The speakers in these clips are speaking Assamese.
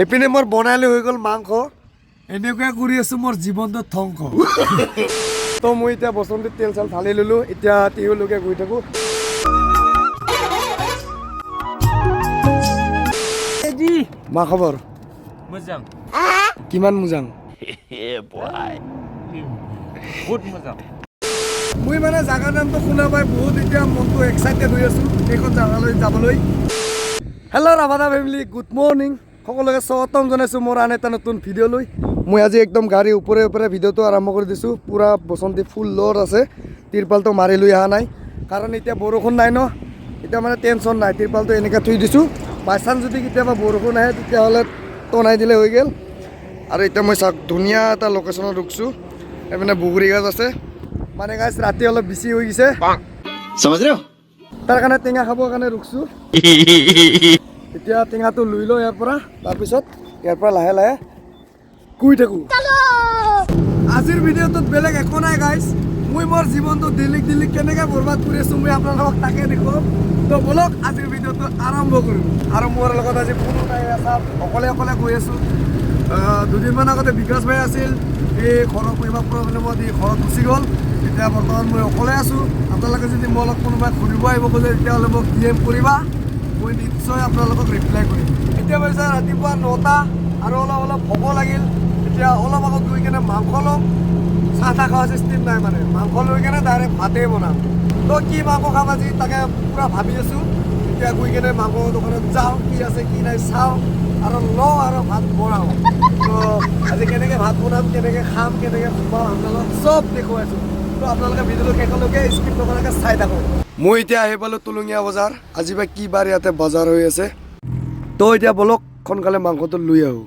এপিনে মোৰ বনাইলে হৈ গ'ল মাংস এনেকুৱা কৰি আছো মোৰ জীৱনটো ধ্বংস তো মই এতিয়া বসন্তীত তেল চাল ঢালি ললো এতিয়া তিহুলৈকে গৈ থাকো মা খবৰ मोजां কিমান মোজাং बहुत मोजां মই মানে জাগা নামটো শুনা পাই বহুত এতিয়া মনটো এক্সাইটেড হৈ আছো এইখন জাগালৈ যাবলৈ হেল্ল' ৰাভাদা ফেমিলি গুড মৰ্নিং সকলোকে স্বাগতম জনাইছো মোৰ আন এটা নতুন ভিডিঅ' লৈ মই আজি একদম গাড়ী ওপৰে ওপৰে ভিডিঅ'টো আৰম্ভ কৰি দিছোঁ পুৰা বসন্তী ফুল লোড আছে তিৰপালটো মাৰি লৈ অহা নাই কাৰণ এতিয়া বৰষুণ নাই ন এতিয়া মানে টেনশ্যন নাই তিৰপালটো এনেকৈ থৈ দিছোঁ বাই চান্স যদি কেতিয়াবা বৰষুণ আহে তেতিয়াহ'লে টনাই দিলে হৈ গ'ল আৰু এতিয়া মই চাওক ধুনীয়া এটা লোকেশ্যনত ৰখিছোঁ এইপিনে বগৰী গাছ আছে মানে গাছ ৰাতি অলপ বেছি হৈ গৈছে তাৰ কাৰণে টেঙা খাবৰ কাৰণে ৰখিছোঁ এতিয়া টেঙাটো লৈ লওঁ ইয়াৰ পৰা তাৰপিছত ইয়াৰ পৰা লাহে লাহে শুই থাকোঁ আজিৰ ভিডিঅ'টোত বেলেগ একো নাই গাইছ মই মোৰ জীৱনটো দিল্লীক কেনেকৈ বৰবাদ কৰি আছোঁ মই আপোনালোকক তাকে দেখুৱাম তো বলক আজিৰ ভিডিঅ'টো আৰম্ভ কৰিম আৰু মোৰ লগত আজি কোনো নাই চাওক অকলে অকলে গৈ আছোঁ দুদিনমান আগতে বিকাশ ভাই আছিল এই ঘৰৰ কিবা প্ৰব্লেমত এই ঘৰত গুচি গ'ল এতিয়া বৰ্তমান মই অকলে আছোঁ আপোনালোকে যদি মোৰ লগত কোনোবাই ঘূৰিব আহিব খোজে তেতিয়াহ'লে মোক DM কৰিবা মই নিশ্চয় আপোনালোকক ৰিপ্লাই কৰিম এতিয়া পাইছে ৰাতিপুৱা 9টা আৰু অলপ ভোক লাগিল এতিয়া অলপ আগত গৈ কেনে মাংস ল'ম চাহ তাহ খোৱা চিষ্টেম নাই মানে মাংস লৈ কেনে ডাইৰেক্ট ভাতেই বনাম তো কি মাংস খাম আজি তাকে পূৰা ভাবি আছোঁ এতিয়া গৈ কেনে মাংস দোকানত যাওঁ কি আছে কি নাই চাওঁ আৰু লওঁ আৰু ভাত বনাওঁ তো আজি কেনেকৈ ভাত বনাম কেনেকৈ খাম কেনেকৈ সোমাওঁ আপোনালোকক চব দেখুৱাইছোঁ তো আপোনালোকে ভিডিঅ'টো শেষলৈকে স্কিপ নকৰাকৈ চাই থাকক মই এতিয়া আহি পালোঁ তুলঙীয়া বজাৰ আজি বা কি বাৰ ইয়াতে বজাৰ হৈ আছে তো এতিয়া বলক সোনকালে মাংসটো লৈ আহোঁ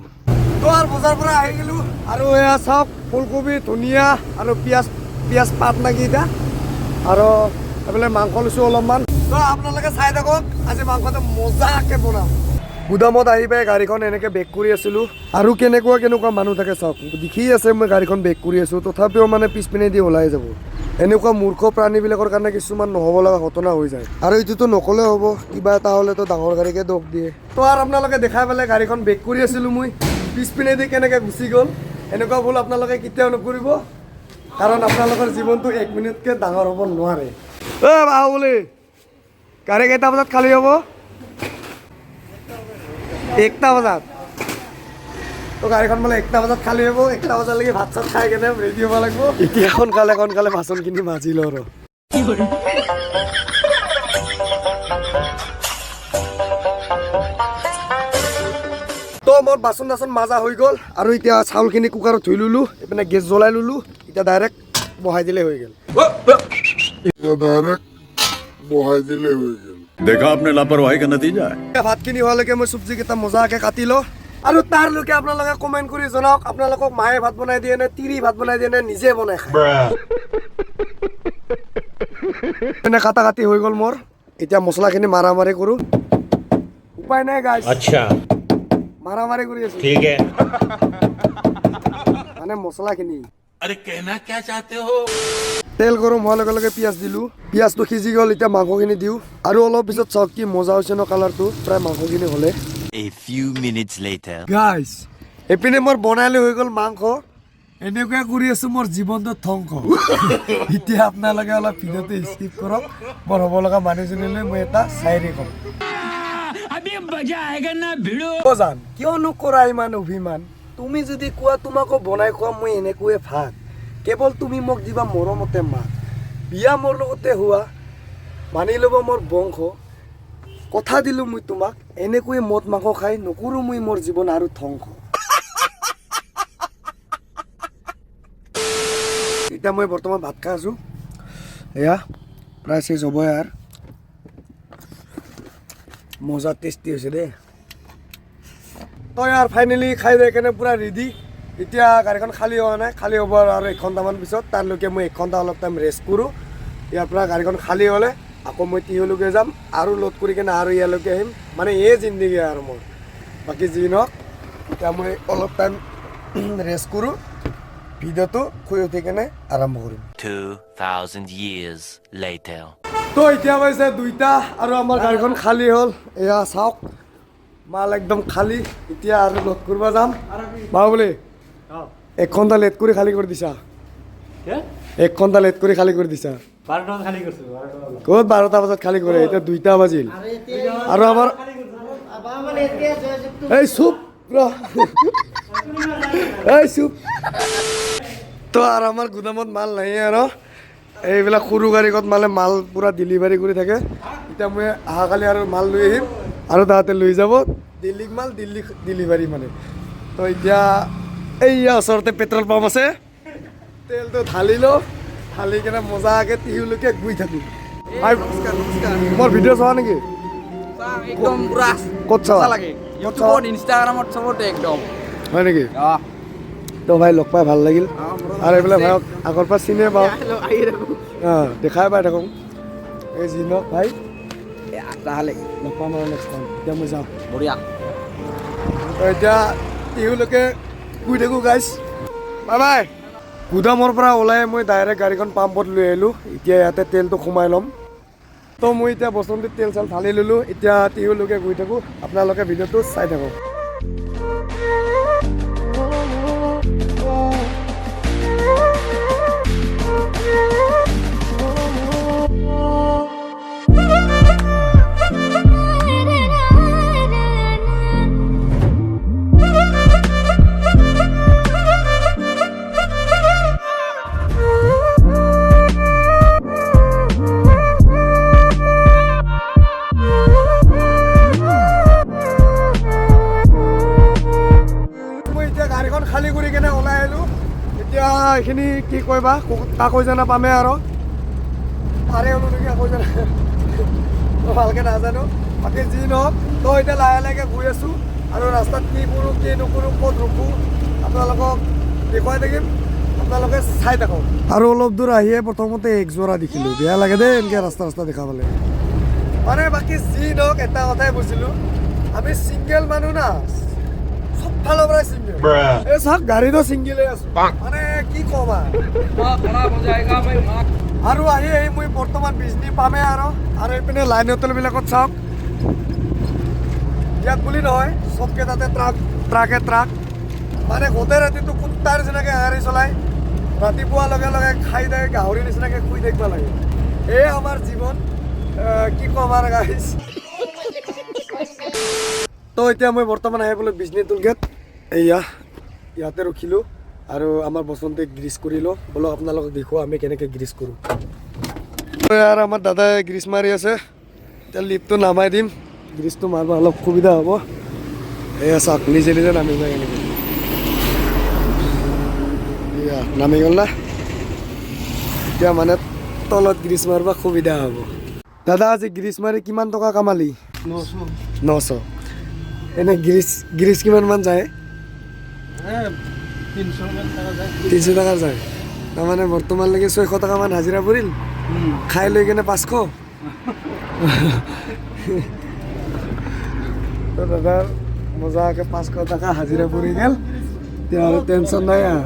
তো আৰু বজাৰৰ পৰা আহি গ'লোঁ আৰু এয়া চাওক ফুলকবি ধনিয়া আৰু পিঁয়াজ পাত নাকি এতিয়া আৰু এইফালে মাংস লৈছোঁ অলপমান তো আপোনালোকে চাই থাকক আজি মাংসটো মজাকৈ বনাম গুদামত আহি পাই গাড়ীখন এনেকৈ বেক কৰি আছিলোঁ আৰু কেনেকুৱা মানুহ থাকে চাওক দেখি আছে মই গাড়ীখন বেক কৰি আছোঁ তথাপিও মানে পিছপিনে দি ওলাই যাব এনেকুৱা মূৰ্খ প্ৰাণীবিলাকৰ কাৰণে কিছুমান নহ'ব লগা ঘটনা হৈ যায় আৰু এইটোতো নক'লে হ'ব কিবা এটা হ'লেতো ডাঙৰ গাড়ীকে দোষ দিয়ে তো আৰু আপোনালোকে দেখাই পেলাই গাড়ীখন বেক কৰি আছিলোঁ মই পিছপিনেদি কেনেকৈ গুচি গ'ল এনেকুৱা ভুল আপোনালোকে কেতিয়াও নকৰিব কাৰণ আপোনালোকৰ জীৱনটো 1 মিনিটকৈ ডাঙৰ হ'ব নোৱাৰে বাহুবলী গাড়ী কেইটা বজাত খালী হ'ব 1টা বজাত তো গাড়ীখন বোলে 1টা বজাত খালী হ'ব 1টা বজালৈকে ভাত চাত খাই কেনে ৰেডি হ'ব লাগিব এতিয়া সোনকালে বাচনখিনি মাজি লওঁ আৰু তো মোৰ বাচন মাজা হৈ গ'ল আৰু এতিয়া চাউলখিনি কুকাৰত ধুই ল'লোঁ এইপিনে গেছ জ্বলাই ল'লোঁ এতিয়া ডাইৰেক্ট বহাই দিলে হৈ গ'ল देखा आपने लापरवाही का नतीजा है ভাতখিনি হোৱালৈকে মই চব্জিকেইটা মজাকৈ কাটি লওঁ আৰু তাৰলৈকে আপোনালোকে কমেণ্ট কৰি জনাওক আপোনালোকক মায়ে ভাত বনাই দিয়ে নে তিৰি ভাত বনাই দিয়ে নে নিজে বনাই খায় এনে কাটি হৈ গ'ল মোৰ এতিয়া মছলাখিনি মাৰামাৰি কৰোঁ উপায় নাই গাইছ अच्छा মাৰামাৰি কৰি আছোঁ ठीक है মানে মছলাখিনি अरे कहना क्या चाहते हो তেল গৰম হোৱাৰ লগে লগে পিঁয়াজ দিলোঁ পিঁয়াজটো সিজি গ'ল এতিয়া মাংসখিনি দিওঁ আৰু অলপ পিছত চাওক কি মজা হৈছে ন কালাৰটো প্ৰায় মাংসখিনি হ'লে A few minutes later. গাইছ এপিনে মোৰ বনাইলে হৈ গ'ল মাংস এনেকুৱা কৰি আছোঁ মোৰ জীৱনটো ধ্বংস এতিয়া আপোনালোকে অলপ ভিডিঅ'টো স্কিপ কৰক মোৰ হ'ব লগা মানুহজনীলৈ মই এটা চাইৰি ক'ম জান কিয়নো কৰা ইমান অভিমান তুমি যদি কোৱা তোমাকো বনাই খোৱা মই এনেকৈয়ে ভাত কেৱল তুমি মোক দিবা মৰমতে মাত বিয়া মোৰ লগতে হোৱা মানি ল'ব মোৰ বংশ কথা দিলোঁ মই তোমাক এনেকৈয়ে মদ মাংস খাই নকৰোঁ মই মোৰ জীৱন আৰু ধ্বংস এতিয়া মই বৰ্তমান ভাত খাই আছোঁ এয়া প্ৰায় চেজ হ'ব ইয়াৰ মজা টেষ্টি হৈছে দেই তই আৰু ফাইনেলি খাই যায় কেনে পূৰা ৰেডি এতিয়া গাড়ীখন খালী হোৱা নাই খালী হ'ব আৰু 1 ঘণ্টামান পিছত তাৰলৈকে মই 1 ঘণ্টা অলপ টাইম ৰেষ্ট কৰোঁ ইয়াৰ পৰা গাড়ীখন খালী হ'লে আকৌ মই তিহুলৈকে যাম আৰু লোড কৰি কেনে আৰু ইয়ালৈকে আহিম মানে এই জিন্দগী আৰু মোৰ বাকী যি নহওক এতিয়া মই অলপ টাইম ৰেষ্ট কৰোঁ ভিডিঅ'টো শুই উঠি কেনে আৰম্ভ কৰিম 2,000 years later. তো এতিয়া পাইছে 2টা আৰু আমাৰ গাড়ীখন খালী হ'ল এয়া চাওক মাল একদম খালি এতিয়া আৰু লোড কৰিব যাম বাহুবলী 1 ঘণ্টা লেট কৰি খালী কৰি দিছা 1 ঘণ্টা লেট কৰি খালী কৰি দিছা 12 খালি কৰছো ক'ত 12টা বজাত খালী কৰে এতিয়া 2টা বাজিল আৰু আমাৰ এই চুপ এই চুপ তো আৰু আমাৰ গুদামত মাল নাই আৰু এইবিলাক সৰু গাড়ীত মানে মাল পুৰা ডেলিভাৰী কৰি থাকে এতিয়া মই অহাকালি আৰু মাল লৈ আহিম আৰু তাহাঁতে লৈ যাব দিল্লীক মাল দিল্লী ডেলিভাৰী মানে তো এতিয়া এইয়া ওচৰতে পেট্ৰল পাম্প আছে তেলটো ঢালি লওঁ ঢালি কিনে মজাকৈ টিহুলৈকে গৈ থাকোঁ তোমাৰ ভিডিঅ' চোৱা নেকি একদম পুৰা ক'ত চাৱা লাগে ইউটিউবত ইনষ্টাগ্ৰামত চবতে একদম হয় নেকি তো ভাই লগ পাই ভাল লাগিল আৰু এইবিলাক ভাইক আগৰ পৰা চিনিয়ে পাওঁ দেখাই পাই থাকোঁ এই যি নহওক ভাই তাহলে লগ পাম আৰু নেক্সট টাইম এতিয়া মই যাওঁ বঢ়িয়া তো এতিয়া টিহুলৈকে গৈ থাকোঁ গাইছ বাই বাই গুদামৰ পৰা ওলাই মই ডাইৰেক্ট গাড়ীখন পাম্পত লৈ আহিলোঁ এতিয়া ইয়াতে তেলটো সোমাই ল'ম তো মই এতিয়া বসন্তীত তেল চেল ঢালি ল'লোঁ এতিয়া টিহুলৈকে গৈ থাকোঁ আপোনালোকে ভিডিঅ'টো চাই থাকক খালী কৰি কেনে ওলাই আহিলোঁ এতিয়া এইখিনি কি কয়বা কাকৈ জানা পামে আৰু পাৰে হ'লো নেকি কাকৈ জানা ভালকৈ নাজানো বাকী যি নহওক তো এতিয়া লাহে লাহেকৈ গৈ আছোঁ আৰু ৰাস্তাত কি কৰোঁ কি নকৰোঁ ক'ত ৰখোঁ আপোনালোকক দেখুৱাই থাকিম আপোনালোকে চাই থাকক আৰু অলপ দূৰ আহিয়ে প্ৰথমতে একযোৰা দেখিলোঁ বেয়া লাগে দেই এনেকৈ ৰাস্তা দেখা পালে মানে বাকী যি নহওক এটা কথাই বুজিলোঁ আমি ছিংগল মানুহ না ফালৰ পৰা ছিংগল এই চাওক গাড়ীটো ছিংগলেই আছোঁ মানে কি ক'ম আৰু আহি মই বৰ্তমান বিজনী পামেই আৰু এইপিনে লাইন হোটেলবিলাকত চাওক ইয়াত বুলি নহয় চবকেইটাতে ট্ৰাকে ট্ৰাক মানে গোটেই ৰাতিটো কুত্তাৰ নিচিনাকৈ গাড়ী চলাই ৰাতিপুৱা লগে লগে খাই থাকে গাহৰি নিচিনাকৈ শুই থাকিব লাগে এই আমাৰ জীৱন কি ক'ম আৰু গাইছ তো এতিয়া মই বৰ্তমান আহি পালোঁ বিজনী টুল গেট এয়া ইয়াতে ৰখিলোঁ আৰু আমাৰ বসন্তীক গ্ৰীজ কৰি লওঁ বলক আপোনালোকক দেখুৱাওঁ আমি কেনেকৈ গ্ৰীজ কৰোঁ আৰু আমাৰ দাদাই গ্ৰীজ মাৰি আছে এতিয়া লিফ্টটো নামাই দিম গ্ৰীজটো মাৰিব অলপ সুবিধা হ'ব এয়া চাওক নিজে নিজে নামি যায় এনেকৈ এয়া নামি গ'ল না এতিয়া মানে তলত গ্ৰীজ মাৰিব সুবিধা হ'ব দাদা আজি গ্ৰীজ মাৰি কিমান টকা কামালি 900 এনে গ্ৰীজ কিমান মান যায় 300 টকা যায় তাৰমানে বৰ্তমানলৈকে 600 টকামান হাজিৰা পৰিল খাই লৈ কেনে 500 তো দাদাৰ মজাকৈ 500 টকা হাজিৰা পৰি গ'ল এতিয়া আৰু টেনশ্যন নাই আৰু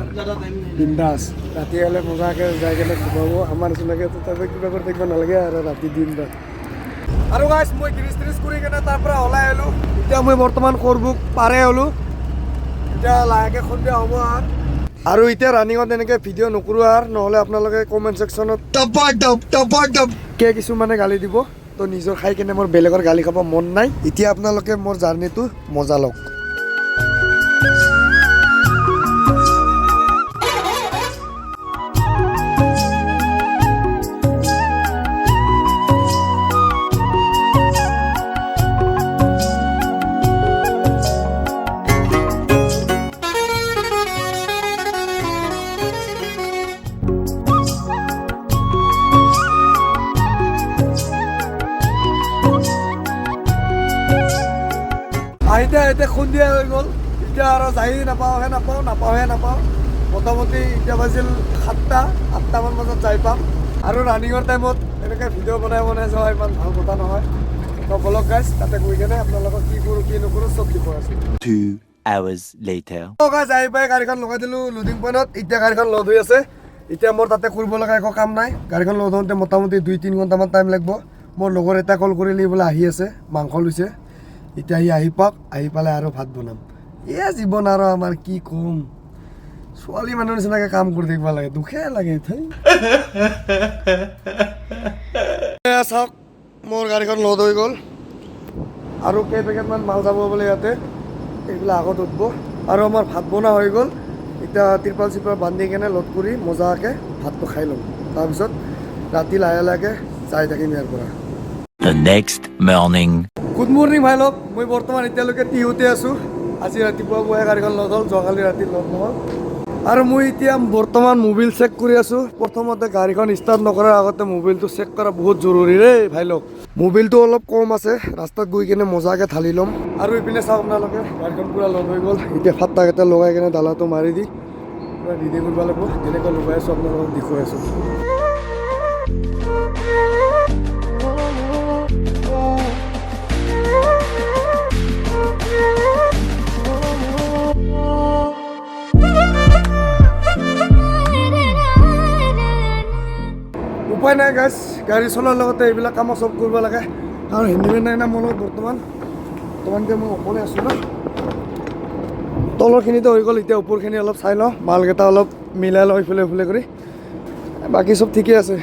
বিন্দাছ ৰাতি হ'লে মজাকৈ যাই কেনে ঘুমাব আমাৰ নিচিনাকৈ তাতে কিবা কৰি থাকিব নালাগে আৰু ৰাতি দিন ৰাত আৰু গাইছ মই গ্ৰীজ কৰি কেনে তাৰ পৰা ওলাই আহিলোঁ এতিয়া মই বৰ্তমান সৰভোগ পাৰে হ'লোঁ এতিয়া লাহেকৈ সন্ধিয়া হ'ব আৰু এতিয়া ৰানিঙত এনেকৈ ভিডিঅ' নকৰোঁ আৰু নহ'লে আপোনালোকে কমেণ্ট ছেকশ্যনত কিছুমানে গালি দিব তো নিজৰ খাই কেনে মোৰ বেলেগৰ গালি খাব মন নাই এতিয়া আপোনালোকে মোৰ জাৰ্ণিটো মজা লওক আহিতে সন্ধিয়া হৈ গ'ল এতিয়া আৰু যাই নাপাওঁ মোটামুটি এতিয়া বাজিল 7টা-8টামান বজাত যাই পাম আৰু ৰানিঙৰ টাইমত এনেকৈ ভিডিঅ' বনাই যোৱা ইমান ভাল কথা নহয় তো বলক গাইছ তাতে গৈ কেনে আপোনালোকক কি কৰোঁ কি নকৰোঁ চব দেখুৱাই আছোঁ 2 hours later গাইছ আহি পাই গাড়ীখন লগাই দিলোঁ লোডিং পইণ্টত এতিয়া গাড়ীখন লোড হৈ আছে এতিয়া মোৰ তাতে কৰিব লগা একো কাম নাই গাড়ীখন লোড হওঁতে মোটামুটি 2-3 ঘণ্টামান টাইম লাগিব মোৰ লগৰ এটা কল কৰিলে বোলে আহি আছে মাংস লৈছে এতিয়া সি আহি পাওক, আহি পালে আৰু ভাত বনাম। এয়া জীৱন আৰু আমাৰ কি ক'ম, ছোৱালী মানুহৰ নিচিনাকৈ কাম কৰি থাকিব লাগে, দুখে লাগে। এয়া চাওক, মোৰ গাড়ীখন লোড হৈ গ'ল আৰু কেইপেকেটমান মাল যাব বোলে ইয়াতে, এইবিলাক আগত উঠব। আৰু আমাৰ ভাত বনোৱা হৈ গ'ল, এতিয়া ত্ৰিপাল চিপাল বান্ধি কেনে লোড কৰি মজাকৈ ভাতটো খাই ল'ম। তাৰপিছত ৰাতি লাহে লাহে যাই থাকিম ইয়াৰ পৰা। The next morning. Good morning ভাই লগ, মই বৰ্তমান এতিয়ালৈকে টিহুতে আছোঁ। আজি ৰাতিপুৱা পুৱাই গাড়ীখন লোড হ'ল, যোৱাকালি ৰাতি লোড নহ'ল। আৰু মই এতিয়া বৰ্তমান মোবাইল চেক কৰি আছোঁ। প্ৰথমতে গাড়ীখন ষ্টাৰ্ট নকৰাৰ আগতে মোবাইলটো চেক কৰা বহুত জৰুৰী দেই ভাই লগ। মোবাইলটো অলপ কম আছে, ৰাস্তাত গৈ কিনে মজাকৈ ঢালি ল'ম। আৰু ইপিনে চাওক আপোনালোকে, গাড়ীখন পূৰা লোড হৈ গ'ল। এতিয়া ফাটাকেইটা লগাই কিনে ডালাটো মাৰি দি পূৰা ৰেডি কৰিব লাগিব। তেনেকৈ লগাই আছোঁ, আপোনালোকক দেখুৱাই আছোঁ। উপায় নাই গাইজ, গাড়ী চলোৱাৰ লগতে এইবিলাক কামো চব কৰিব লাগে। আৰু হেণ্ডিমেন নাই না মোৰ লগত বৰ্তমানকৈ মই অকলে আছোঁ ন। তলৰখিনিতো হৈ গ'ল, এতিয়া ওপৰখিনি অলপ চাই লওঁ, মালকেইটা অলপ মিলাই লওঁ ইফালে ইফালে কৰি। বাকী চব ঠিকে আছে।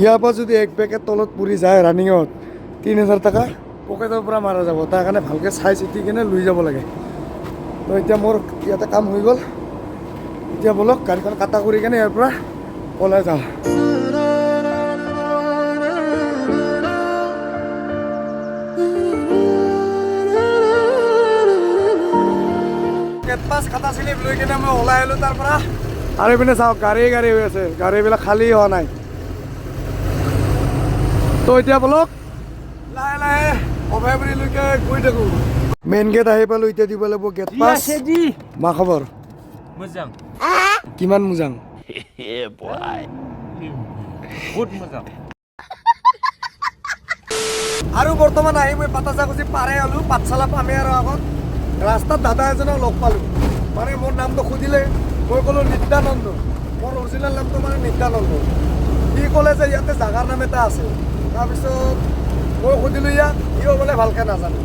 ইয়াৰ পৰা যদি এক পেকেট তলত পৰি যায় ৰানিঙত 3000 টকা পকেটৰ পৰা মাৰা যাব, তাৰ কাৰণে ভালকৈ চাই চিতি কিনে লৈ যাব লাগে। তো এতিয়া মোৰ ইয়াতে কাম হৈ গ'ল, এতিয়া ব'লক গাড়ীখন কাটা কৰি কিনে ইয়াৰ পৰা ওলাই যাওঁ। কেটপাছ কাটা চিলিপ লৈ কিনে মই ওলাই আহিলোঁ তাৰ পৰা। আৰু এইপিনে চাওক, গাড়ী হৈ আছে, গাড়ীবিলাক খালী হোৱা নাই। তো এতিয়া ব'লক লাহে লাহে অভয়পুৰীলৈকে গৈ থাকোঁ। মেইন গেট আহি পালোঁ, এতিয়া দিব লাগিব গেট পাছ। মা খবৰ मोजां কিমান মোজাং? Yeah, boy. बहुत मोजां আৰু বৰ্তমান আহি মই পাতাচাকুচি পাৰে হ'লোঁ, পাঠশালা পামে আৰু আগত ৰাস্তাত দাদা এজনক লগ পালোঁ। মানে মোৰ নামটো সুধিলে, মই ক'লোঁ নিত্যানন্দ, মোৰ অৰিজিনেল নামটো মানে নিত্যানন্দ। সি ক'লে যে ইয়াতে জাগাৰ নাম এটা আছে। তাৰপিছত মই সুধিলোঁ ইয়াক, সিও বোলে ভালকৈ নাজানে।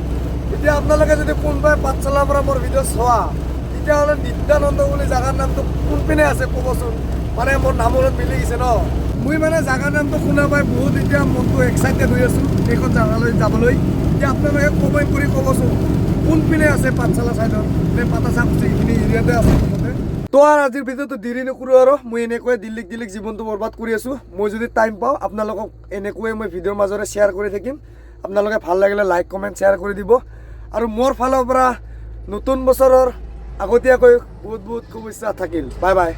এতিয়া আপোনালোকে যদি কোনোবাই পাঠশালাৰ পৰা মোৰ ভিডিঅ' চোৱা, তেতিয়াহ'লে নিত্যানন্দ বুলি জাগাৰ নামটো কোনপিনে আছে ক'বচোন। মানে মোৰ নামৰ মিলি গৈছে ন। মই মানে জাগাৰ নামটো শুনা পাই বহুত এতিয়া মনটো এক্সাইটেড হৈ আছোঁ এইখন জাগালৈ যাবলৈ। এতিয়া আপোনালোকে কমেণ্ট কৰি ক'বচোন কোনপিনে আছে পাঠশালা ছাইডত, নে পাতাচাকুচি এইখিনি এৰিয়াতে আছে মুঠতে। তো আৰু আজিৰ ভিডিঅ'টো দেৰি নকৰোঁ আৰু, মই এনেকৈয়ে দিল্লীক জীৱনটো বৰবাদ কৰি আছোঁ। মই যদি টাইম পাওঁ আপোনালোকক এনেকৈয়ে মই ভিডিঅ'ৰ মাজেৰে শ্বেয়াৰ কৰি থাকিম। আপোনালোকে ভাল লাগিলে লাইক কমেণ্ট শ্বেয়াৰ কৰি দিব। আৰু মোৰ ফালৰ পৰা নতুন বছৰৰ আগতীয়াকৈ বহুত বহুত শুভেচ্ছা থাকিল। Bye bye.